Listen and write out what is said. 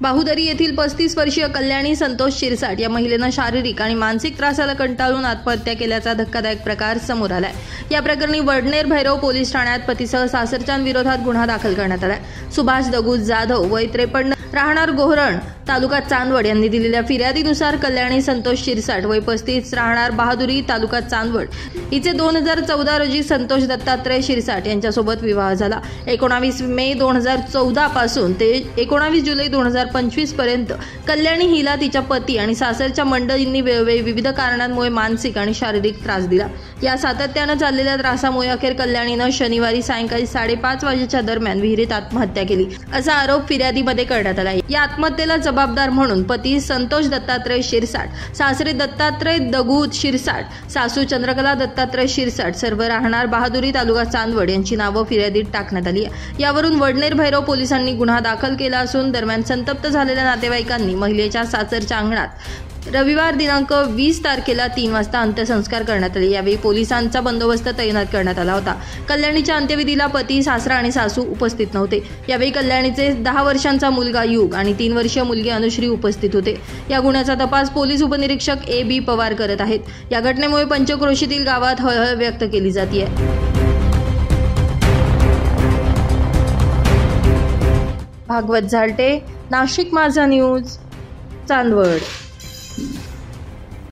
बाहुदरी येथील 35 वर्षीय कल्याणी संतोष शिरसाट या महिलेनं शारीरिक आणि मानसिक त्रासाला कंटाळून आत्महत्या केल्याचा धक्कादायक प्रकार समोर आलाय। या प्रकरणी वडनेर भैरव पोलीस ठाण्यात पतीसह सासरच्यांविरोधात गुन्हा दाखल करण्यात आलाय। सुभाष दगू जाधव वय 53 राहणार गोहरण तालुका चांदवड यांनी दिलेल्या फिर्यादीनुसार कल्याणी संतोष शिरसाट वय 35 राहणार बहादुरी तालुका चांदवड हिचे 2014 रोजी संतोष दत्तात्रय शिरसाट यांच्यासोबत विवाह झाला। 19 मे 2014 पासून ते 19 जुलै 2025 पर्यंत कल्याणी हिला तिच्या पती आणि सासरच्या मंडळींनी वेळोवेळी विविध कारणांमुळे मानसिक आणि शारीरिक त्रास दिला। या सातत्याने चाललेल्या त्रासामुळे अखेर कल्याणीनं शनिवारी सायंकाळी 5:30 वाजेच्या दरम्यान विहिरीत आत्महत्या केली असा आरोप फिर्यादीमध्ये करण्यात आला। या आत्महत्येला जबाबदार म्हणून पती संतोष दत्तात्रय शिरसाट, सासरे दत्तात्रय दगू शिरसाट, सासू चंद्रकला दत्तात्रय शिरसाट सर्व राहणार बहादुरी तालुका चांदवड यांची नावं फिर्यादीत टाकण्यात आली आहे। यावरून वडनेर भैरव पोलिसांनी गुन्हा दाखल केला असून दरम्यान संतप्त झालेल्या नातेवाईकांनी महिलेच्या सासरच्या अंगणात रविवार दिनांक 20 तारखेला 3 वाजता अंत्यसंस्कार करण्यात आले। यावेळी पोलिसांचा बंदोबस्त तैनात करण्यात आला होता। कल्याणीच्या अंत्यविधीला पती, सासरा आणि सासू उपस्थित नव्हते। यावेळी कल्याणीचे 10 वर्षांचा मुलगा युग आणि 3 वर्षीय मुलगी अनुश्री उपस्थित होते। या गुन्ह्याचा तपास पोलीस उपनिरीक्षक A.B. पवार करत आहेत। या घटनेमुळे पंचक्रोशीतील गावात हळहळ व्यक्त केली जाते। भागवत झालटे, नाशिक माझा न्यूज, चांदवड।